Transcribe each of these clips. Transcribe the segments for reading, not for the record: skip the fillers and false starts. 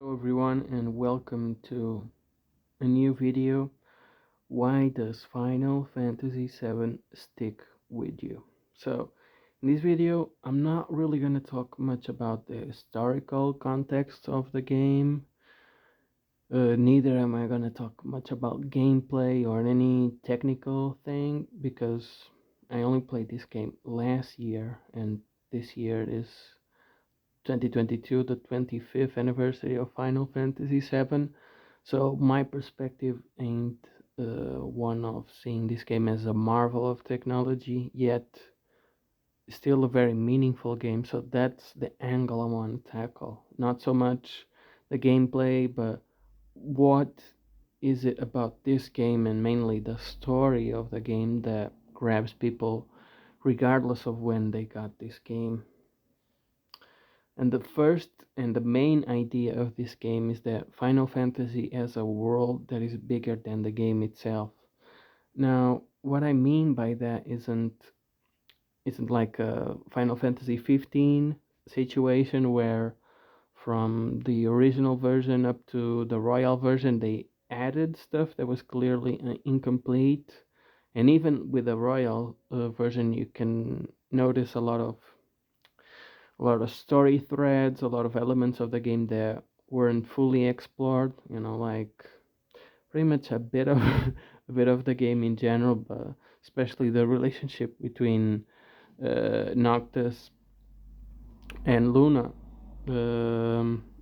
Hello everyone and welcome to a new video. Why does Final Fantasy VII stick with you? So in this video I'm not really going to talk much about the historical context of the game. Neither am I going to talk much about gameplay or any technical thing because I only played this game last year and this year is 2022, the 25th anniversary of Final Fantasy VII. So my perspective ain't one of seeing this game as a marvel of technology, yet still a very meaningful game. So that's the angle I want to tackle. Not so much the gameplay, but what is it about this game and mainly the story of the game that grabs people regardless of when they got this game. And the first and the main idea of this game is that Final Fantasy has a world that is bigger than the game itself. Now, what I mean by that isn't like a Final Fantasy 15 situation where from the original version up to the Royal version they added stuff that was clearly incomplete. And even with the Royal version you can notice a lot of story threads, a lot of elements of the game that weren't fully explored. Like pretty much a bit of a bit of the game in general, but especially the relationship between Noctis and Luna.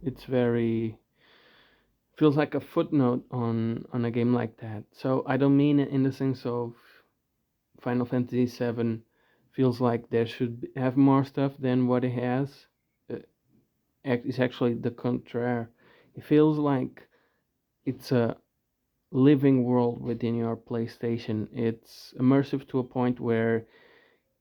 It's very feels like a footnote on a game like that. So I don't mean it in the sense of Final Fantasy VII feels like there should have more stuff than what it has. Uh, It's actually the contrary. It feels like it's a living world within your PlayStation. It's immersive to a point where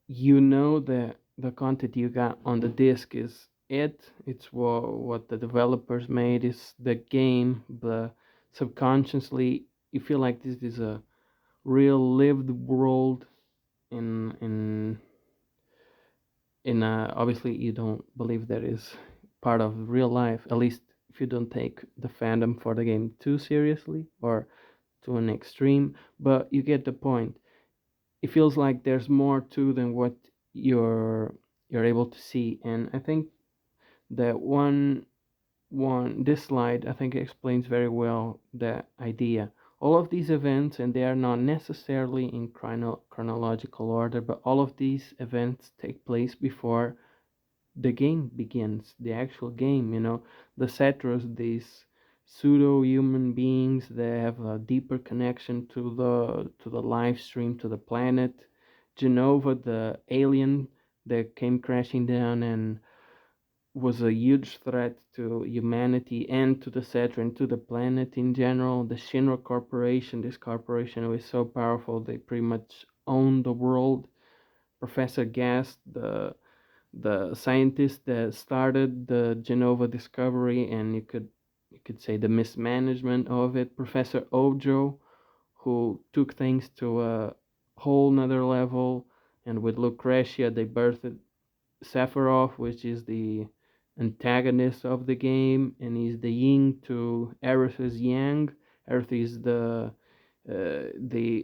you know that the content you got on the disc is it. It's what the developers made is the game, but subconsciously you feel like this is a real lived world in obviously you don't believe that is part of real life, at least if you don't take the fandom for the game too seriously or to an extreme, but you get the point. It feels like there's more to than what you're able to see, and I think that this slide I think explains very well that idea. All of these events, and they are not necessarily in chronological order, but all of these events take place before the game begins, the actual game. The Cetros, these pseudo human beings that have a deeper connection to the live stream, to the planet. Genova, the alien that came crashing down and was a huge threat to humanity and to the Cetra and to the planet in general. The Shinra Corporation, this corporation was so powerful they pretty much own the world. Professor Gas, the scientist that started the Genova discovery, and you could say the mismanagement of it. Professor Ojo, who took things to a whole nother level, and with Lucretia they birthed Sephiroth, which is the antagonist of the game, and he's the yin to Aerith's yang. Aerith is the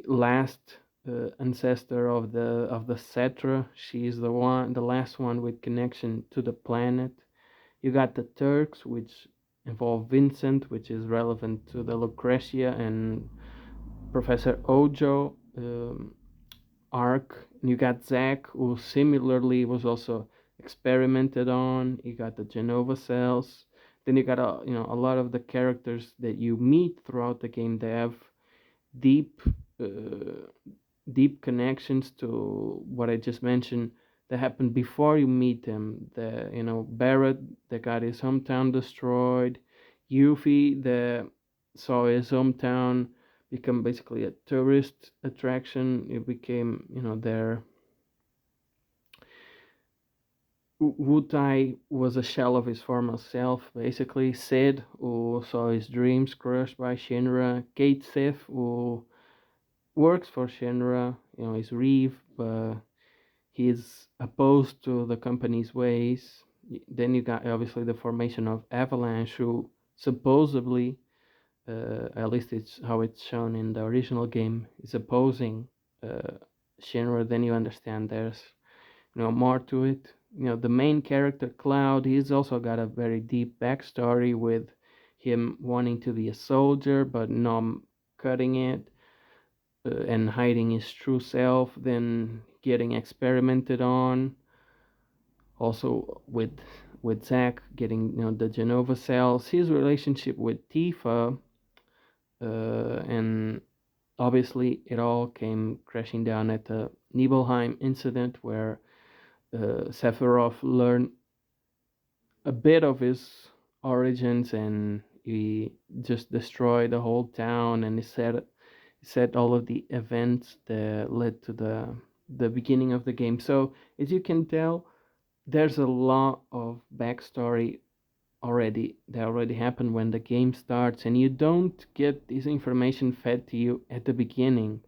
last ancestor of the Cetra. She is the last one with connection to the planet. You got the Turks, which involve Vincent, which is relevant to the Lucretia and Professor Ojo arc. You got Zack, who similarly was also experimented on. You got the Genova cells. Then you got a lot of the characters that you meet throughout the game. They have deep uh, deep connections to what I just mentioned that happened before you meet them. Barrett that got his hometown destroyed, Yuffie that saw his hometown become basically a tourist attraction. It became, their Wutai was a shell of his former self, basically. Sid, who saw his dreams crushed by Shinra. Kate Sith, who works for Shinra, is Reeve, but he's opposed to the company's ways. Then you got obviously the formation of Avalanche, who supposedly, at least it's how it's shown in the original game, is opposing uh, Shinra, then you understand there's more to it. The main character Cloud, he's also got a very deep backstory with him wanting to be a soldier but not cutting it, and hiding his true self, then getting experimented on. Also with Zack getting the Genova cells, his relationship with Tifa, and obviously it all came crashing down at the Nibelheim incident where Sephiroth learned a bit of his origins, and he just destroyed the whole town, and he set all of the events that led to the beginning of the game. So as you can tell, there's a lot of backstory already happened when the game starts, and you don't get this information fed to you at the beginning.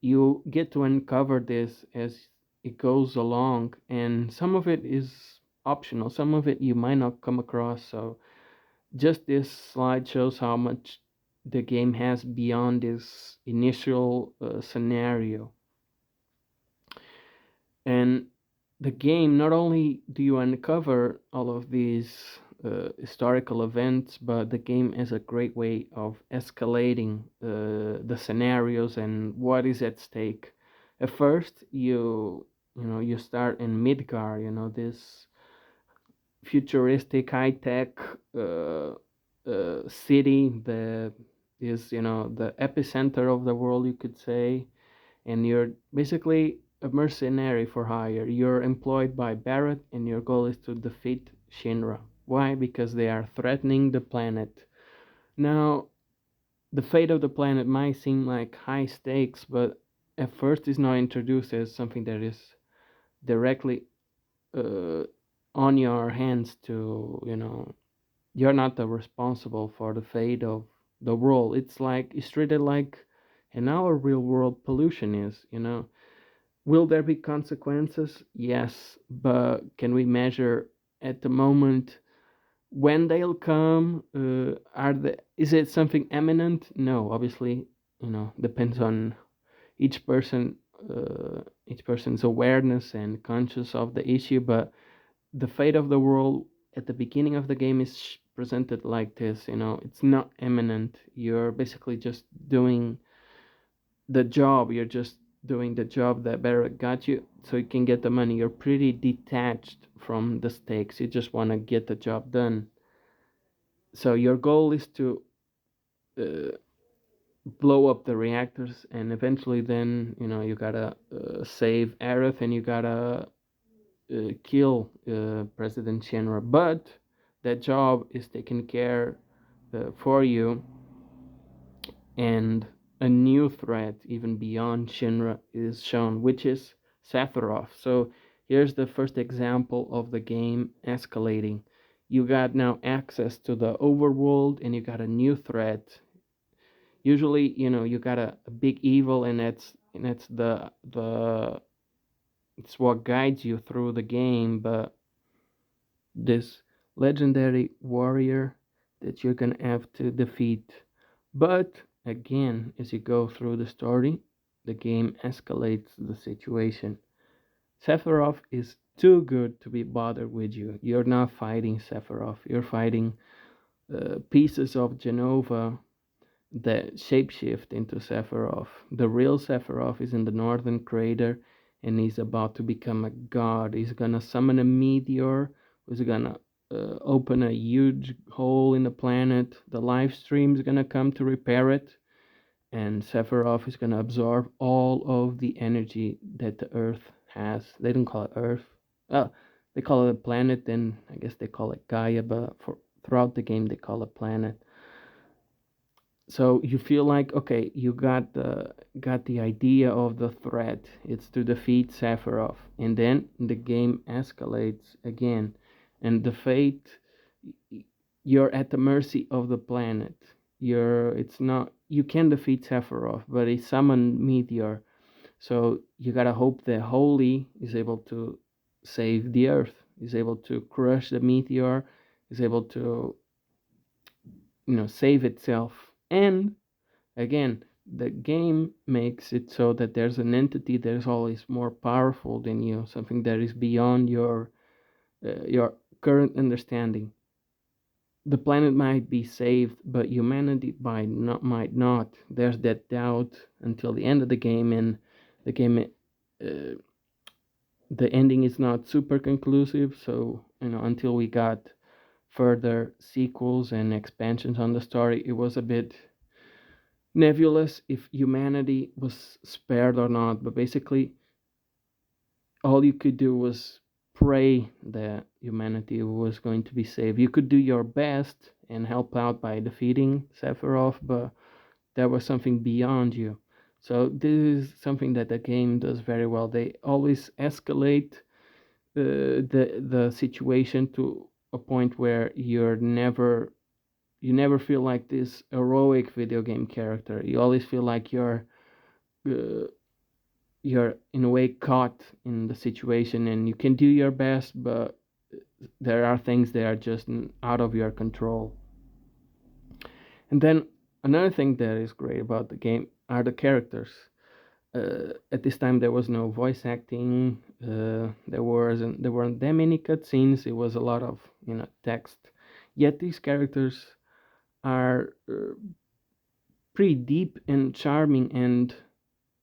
You get to uncover this as it goes along, and some of it is optional, some of it you might not come across. So just this slide shows how much the game has beyond this initial scenario. And the game, not only do you uncover all of these historical events, but the game has a great way of escalating the scenarios and what is at stake. At first, you start in Midgar, this futuristic, high tech city that is, the epicenter of the world, you could say, and you're basically a mercenary for hire. You're employed by Barrett, and your goal is to defeat Shinra. Why? Because they are threatening the planet. Now, the fate of the planet might seem like high stakes, but at first it's not introduced as something that is directly uh, on your hands to, you're not the responsible for the fate of the world. It's treated like in our real world pollution is. Will there be consequences? Yes, but can we measure at the moment when they'll come? Is it something imminent? No, obviously, depends on each person, each person's awareness and conscious of the issue. But the fate of the world at the beginning of the game is presented like this. It's not imminent. You're basically just doing the job. You're just doing the job that Barrett got you so you can get the money. You're pretty detached from the stakes. You just want to get the job done. So your goal is to uh, blow up the reactors, and eventually then you gotta save Aerith, and you gotta kill President Shinra. But that job is taken care for you, and a new threat, even beyond Shinra, is shown, which is Sephiroth. So here's the first example of the game escalating. You got now access to the overworld, and you got a new threat. Usually, you got a big evil, and that's the it's what guides you through the game. But this legendary warrior that you're gonna have to defeat. But again, as you go through the story, the game escalates the situation. Sephiroth is too good to be bothered with you. You're not fighting Sephiroth, you're fighting pieces of Genova that shapeshift into Sephiroth. The real Sephiroth is in the northern crater, and he's about to become a god. He's gonna summon a meteor, who's gonna open a huge hole in the planet. The live stream is gonna come to repair it, and Sephiroth is gonna absorb all of the energy that the Earth has. They don't call it Earth. Well, they call it a planet, then I guess they call it Gaia, but throughout the game they call it planet. So you feel like, okay, you got the idea of the threat. It's to defeat Sephiroth, and then the game escalates again, and the fate, you're at the mercy of the planet. It's not, you can defeat Sephiroth, but he summoned meteor, so you gotta hope that Holy is able to save the Earth, is able to crush the meteor, is able to save itself. And again, the game makes it so that there's an entity that is always more powerful than you, something that is beyond your current understanding. The planet might be saved, but humanity might not. There's that doubt until the end of the game, and the game, the ending is not super conclusive. So until we got further sequels and expansions on the story, it was a bit nebulous if humanity was spared or not. But basically, all you could do was pray that humanity was going to be saved. You could do your best and help out by defeating Sephiroth, but there was something beyond you. So this is something that the game does very well. They always escalate the situation to a point where you never feel like this heroic video game character. You always feel like uh, you're in a way caught in the situation, and you can do your best, but there are things that are just out of your control. And then another thing that is great about the game are the characters. At this time, there was no voice acting. There weren't that many cutscenes. It was a lot of text. Yet these characters are pretty deep and charming, and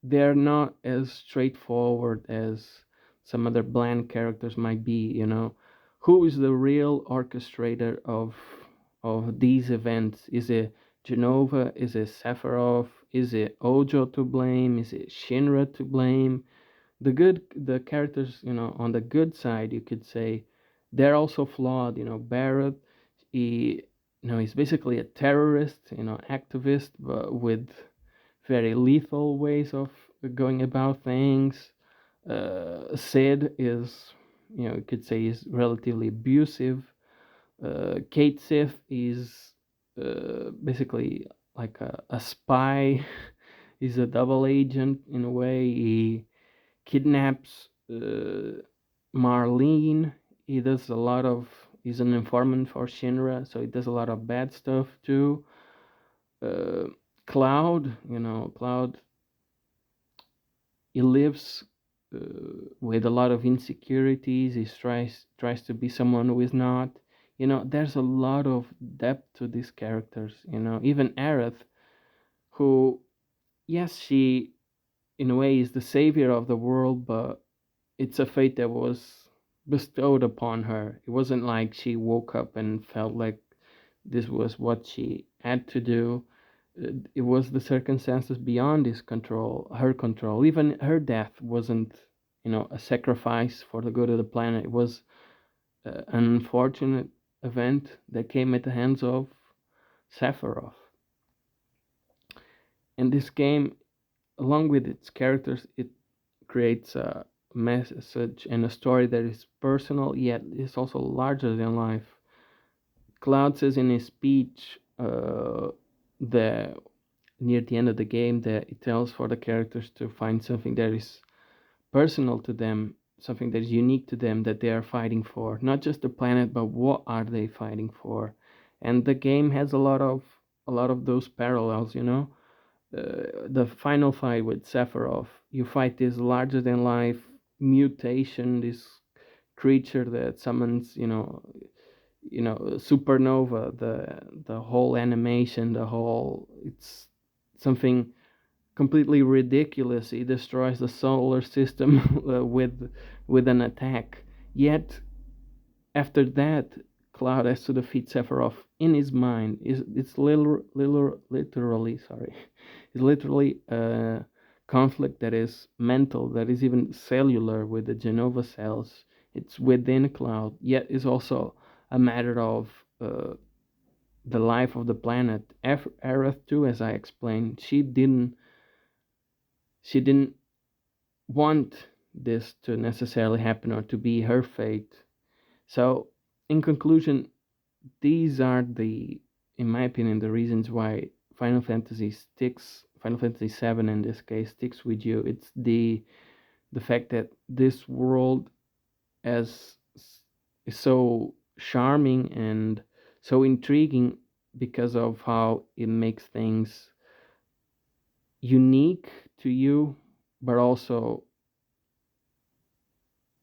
they're not as straightforward as some other bland characters might be. Who is the real orchestrator of these events? Is it Genova? Is it Sephiroth? Is it Ojo to blame? Is it Shinra to blame? The characters, on the good side, you could say, they're also flawed. Barrett, he's basically a terrorist, activist, but with very lethal ways of going about things. Sid is, you could say, is relatively abusive. Kate Sith is basically like a spy. He's a double agent in a way. He kidnaps Marlene. He does a lot of. He's an informant for Shinra, so he does a lot of bad stuff too. Uh, Cloud, Cloud, he lives with a lot of insecurities. He tries to be someone who is not. There's a lot of depth to these characters. Even Aerith, who, yes, she in a way is the savior of the world, but it's a fate that was bestowed upon her. It wasn't like she woke up and felt like this was what she had to do. It was the circumstances beyond his control, her control. Even her death wasn't, a sacrifice for the good of the planet. It was an unfortunate event that came at the hands of Sephiroth. And this game, along with its characters, it creates a message and a story that is personal yet is also larger than life. Cloud says in his speech, the near the end of the game, that it tells for the characters to find something that is personal to them, something that is unique to them, that they are fighting for. Not just the planet, but what are they fighting for? And the game has a lot of those parallels. The final fight with Sephiroth, you fight this larger than life mutation, this creature that summons, supernova, the whole animation, it's something completely ridiculous. He destroys the solar system with an attack. Yet after that, Cloud has to defeat Sephiroth in his mind. It's literally, sorry, it's literally a conflict that is mental, that is even cellular with the Genova cells. It's within Cloud, yet is also a matter of the life of the planet. Aerith too, as I explained, she didn't want this to necessarily happen or to be her fate. So, in conclusion, these are in my opinion, the reasons why Final Fantasy VII in this case sticks with you. It's the fact that this world as is so charming and so intriguing, because of how it makes things unique to you, but also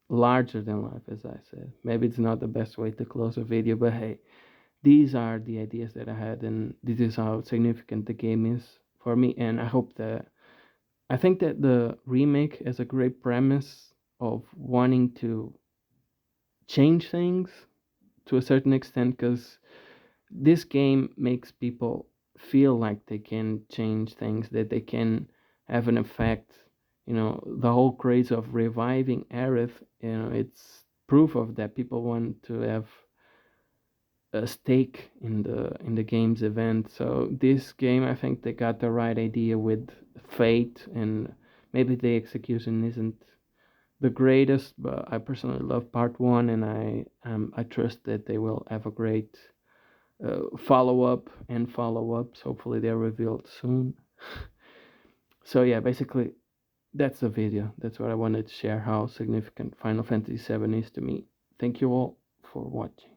larger than life, as I said. Maybe it's not the best way to close a video, but hey, these are the ideas that I had, and this is how significant the game is for me. And I think that the remake has a great premise of wanting to change things to a certain extent, because this game makes people feel like they can change things, that they can have an effect. You know, the whole craze of reviving Aerith, you know, it's proof of that. People want to have a stake in the game's event. So this game, I think they got the right idea with Fate, and maybe the execution isn't the greatest, but I personally love part one, and I trust that they will have a great follow up and follow ups. Hopefully, they're revealed soon. So yeah, basically that's the video. That's what I wanted to share. How significant Final Fantasy VII is to me. Thank you all for watching.